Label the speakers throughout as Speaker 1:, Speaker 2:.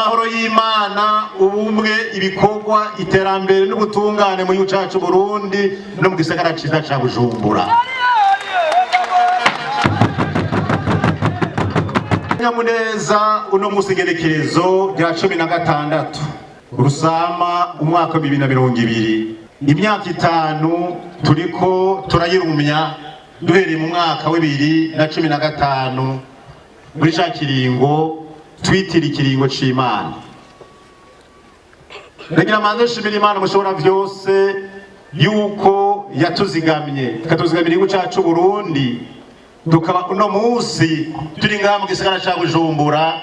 Speaker 1: amahoro y'Imana, ubumwe, ibikorwa, iterambere n'ubutungane mu gihugu cyacu Burundi no mu gisagara cyiza ca Bujumbura. Nyamuneza uno musi gerekerezo rya 16 Rusama umwaka wa 2020, imyaka 5 turiko turayirumya duhereye mu mwaka wa 2015 muri ca kiringo twitira ikiringo c'Imana. Ndagira manze shimira Imana mushobora vyose yuko yatuzigamye ikatuzigamira igihugu cacu Burundi, tukaba uno musi turi ngaha mu gisagara ca Bujumbura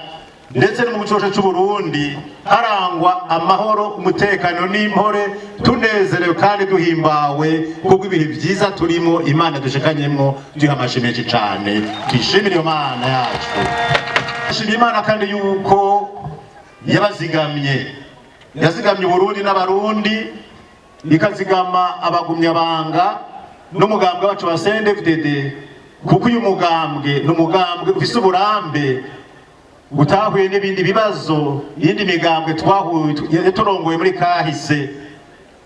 Speaker 1: ndetse no mu gihugu c'u Burundi harangwa amahoro, umutekano n'impore, tunezerewe kandi duhimbawe kubwo ibihe vyiza turimo Imana dushikanyemwo. Duha amashimeje cane, twishimire iyo Mana yacu. Shimira Imana kandi yuko yazigamye Burundi n'abarundi, ikazigama abagumyabanga n'umugambwe wacu wa CNDD-FDD, kuko uyu mugambwe n'umugambwe ufise uburambe utahuye n'ibindi bibazo yindi migambwe twahuye turongoye muri kahise.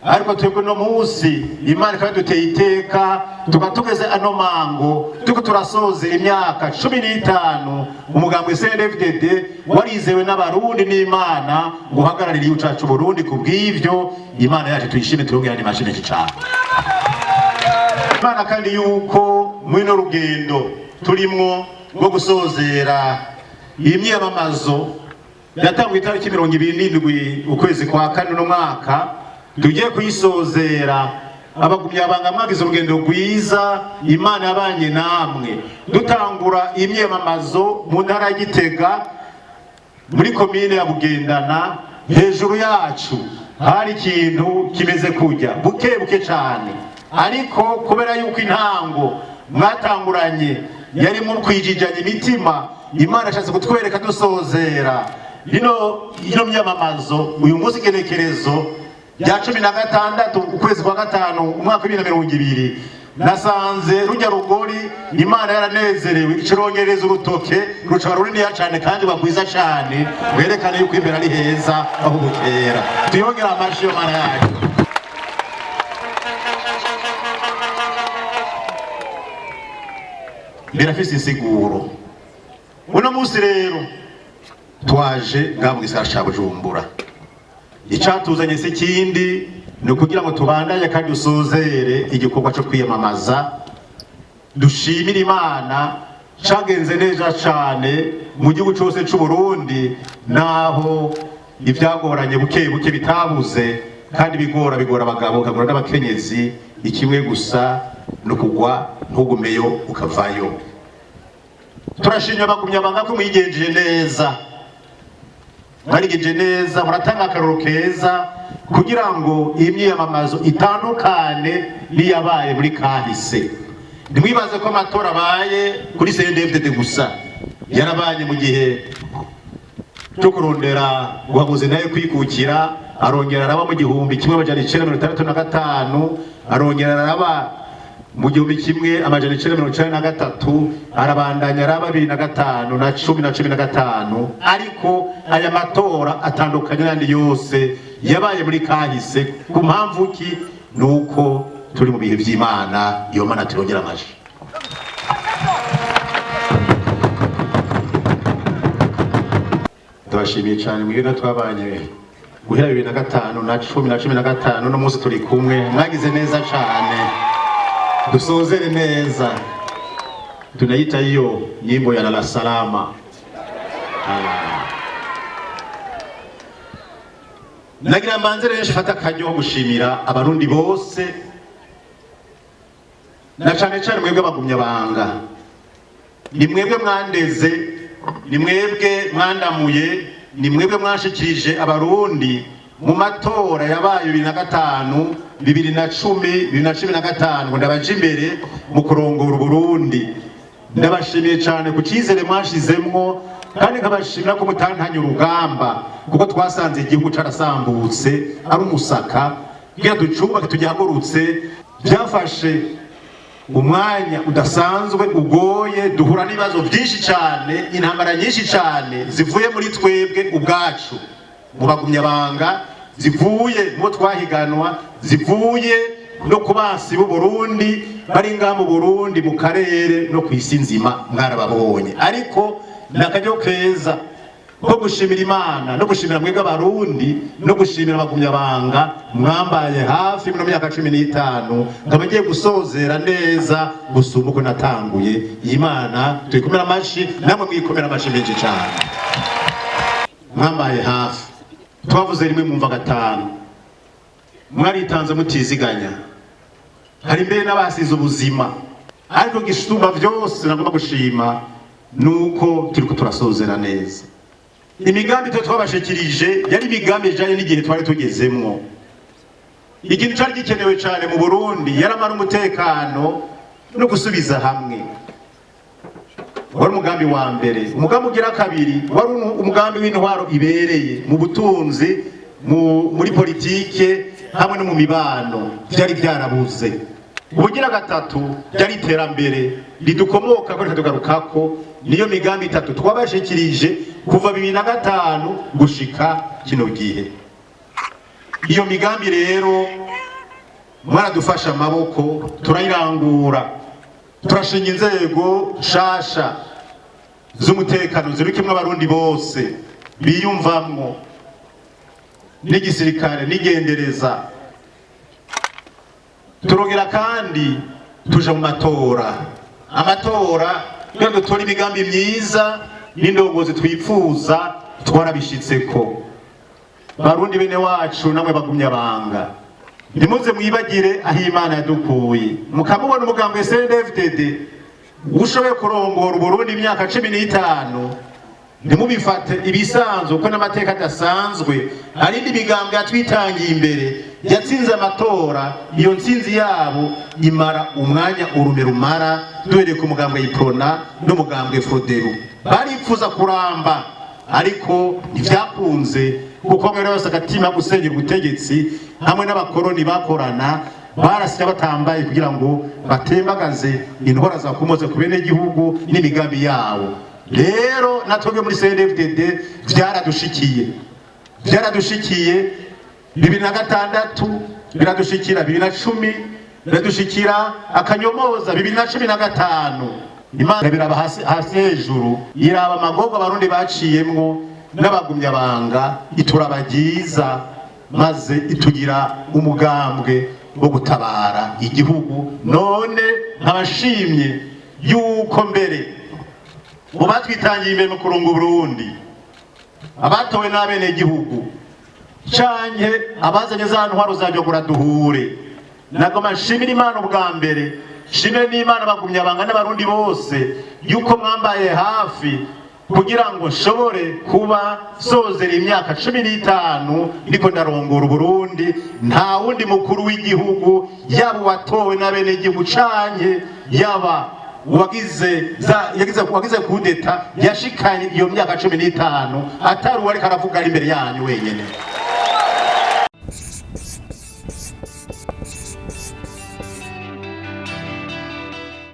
Speaker 1: Ariko twebwe no musi Imana kandi duteye iteka tukatugeze ano mango tuko turasoze imyaka 15 umugambwe CNDD-FDD warizewe n'abarundi n'Imana guhagararira igihugu cacu Burundi. Kubw'ivyo Imana yacu tuyishime, turongera ni mashine cyane. Imana kandi yuko mwino rugendo turimwo rwo gusozera imyamamazo yatanguye itariki 27 ukwezi kwa 4 no mwaka, tugiye kuyisozera. Abagumyabanga mwagize urugendo rwiza, Imana yabanye namwe. Dutangura imyamamazo mu ntara ya Gitega muri komine ya Bugendana, hejuru yacu hari ikintu kimeze kujya buke cyane, ariko kubera yuko intango mwatanguranye yari mu kwijijanya imitima, Imana ashatse kutwereka dusozera ino myamamazo uyu munsi genekerezo rya 16 ukwezi kwa 5 umwaka wa 2020. Nasanze rujya rugori Imana yaranezerewe ikirongereza urutoke ruca runini cyane kandi bagwiza cyane, werekane yuko imbere ari heza aho bukera. Tuyongera amashi yo Mana yacu. Birafise insiguro. Uno musi rero twaje ngaha mu gisagara ca Bujumbura, icatuzanye se kindi ni ukugira ngo tubandanye kandi dusozere igikorwa cyo kwiyamamaza. Dushimira Imana cagenze neza cane mu gihugu cyose c'u Burundi, naho ivyagoranye buke bitabuze, kandi bigora abagabo kagora n'abakenyezi. Ikimwe gusa no kugwa ntugumeyo ukavayo. Turashimye abagumyabanga ko mwigenjeje neza, mwarigenje neza, muratanga akaroro keza kugira ngo imyiyamamazo itandukane niyabaye muri kahise. Nimwibaze ko amatora abaye kuri CNDD-FDD gusa, yarabaye mu gihe cyo kurondera guhaguze nayo kwikukira, arongera araba mu 1965, arongera araba mu 1993, arabandanya araba 2005 na 2015. Ariko aya matora atandukanye n'andi yose yabaye muri kahise. Ku mpamvu ki? Nuko turi mu bihe vy'Imana. Iyo Mana turongera amaji. Turashimiye cyane mwebwe twabanye guhera 2005 na 2015 no munsi turi kumwe, mwagize neza cyane. Dusozere neza, tunaita hiyo nyimbo ya lala salama. Nagira mbanzere nshifata akaryo gushimira abarundi bose, na cane cane mwebwe abagumyabanga. Ni mwebwe mwandeze, ni mwebwe mwandamuye, ni mwebwe mwashikirije abarundi mu matora yabaye 2005, 2010, 2015 ngo ndabaje imbere mu kurongora Burundi. Ndabashimiye cyane ku cizere mwashizemwo, kandi nkabashimira ko mutantanye urugamba, kuko twasanze igihugu carasambutse ari umusaka kugira ducubake tugihagurutse. Byafashe umwanya udasanzwe ugoye, duhura n'ibibazo byinshi cyane, intambara nyinshi cyane zivuye muri twebwe ubwacu mu bagumyabanga, zivuye mu twahiganwa, zivuye no kubasi b'u Burundi bari ngaha mu Burundi, mu karere no ku isi nzima mwarababonye. Ariko nakaryo keza ko gushimira Imana no gushimira mwebwe abarundi no gushimira abagumyabanga mwambaye hafi mu myaka 15, nkaba ngiye gusozera neza gusumba uko natanguye. Imana tuyikomera amashi, namwe mwikomera amashi menshi cyane. Mwambaye hafi, twavuze rimwe mwumva gatanu, mwaritanze mutiziganya, hari mbere n'abasize ubuzima. Ariko gisumba byose nagomba gushima nuko turiko turasozera neza. Imigambi twabashikirije yari imigambi ijanye n'igihe twari tugezemwo. Ikintu cyari gikenewe cyane mu Burundi yaramara umutekano no gusubiza hamwe. Wari umugambi wa mbere. Umugambi ugira kabiri wari umugambi w'intwaro ibereye mu butunzi, muri politike hamwe no mu mibano, byari byarabuze. Ubugira gatatu byari iterambere ridukomoka ko tugarukako, niyo migambi itatu twabashikirije kuva 2005 gushika kino gihe. Iyo migambi rero mwaradufasha amaboko, turayirangura, turashinga inzego shasha z'umutekano zirikimwe abarundi bose biyumvamwo, n'igisirikare n'igendereza. Turongera kandi tuja mu matora. Amatora iyo dutora imigambi myiza n'indongozi twifuza twarabishitseko. Barundi bene wacu namwe bagumyabanga, nimuze mwibagire aho Imana yadukuye, mukamubona umugambi wa CNDD-FDD ushoboye kurongora Burundi imyaka 15, ntimubifate ibisanzwe uko n'amateka adasanzwe. Hari indi migambi yatwitangiye imbere yatsinze amatora, iyo ntsinzi yabo imara umwanya urume rumara, duhereye ku mugambwe y'Iprona n'umugambwe Frodebu. Baripfuza kuramba ariko ntivyakunze, kuko mwere bose agatima gusenyera ubutegetsi hamwe n'abakoroni bakorana, barasya batambaye kugira ngo batembagaze intwara zakomoze ku bene gihugu n'imigambi yawo. Rero natwebwe muri CNDD-FDD byaradushyikiye 2006, biradushikira 2010, biradushikira akanyomoza 2015. Imana biraba hasi hejuru, iraba amagorwa abarundi baciyemwo n'abagumyabanga, iturabagiza maze itugira umugambwe wo gutabara igihugu. None nkabashimye yuko mbere mu batwitangiye imbere mu kurunga Burundi, abatowe n'abene gihugu canke abazanye za ntwaro zajogura duhure, nagoma nshimira Imana ubwa mbere, shimire n'Imana bagumyabanga n'abarundi bose yuko mwambaye hafi kugira ngo nshobore kuba sozera imyaka 15 ndiko ndarongora Burundi. Nta wundi mukuru w'igihugu yaba watowe n'abene gihugu canke yaba wagize kudeta yashikanye iyo myaka 15 atari uwari karavuga ari imbere yanyu wenyene.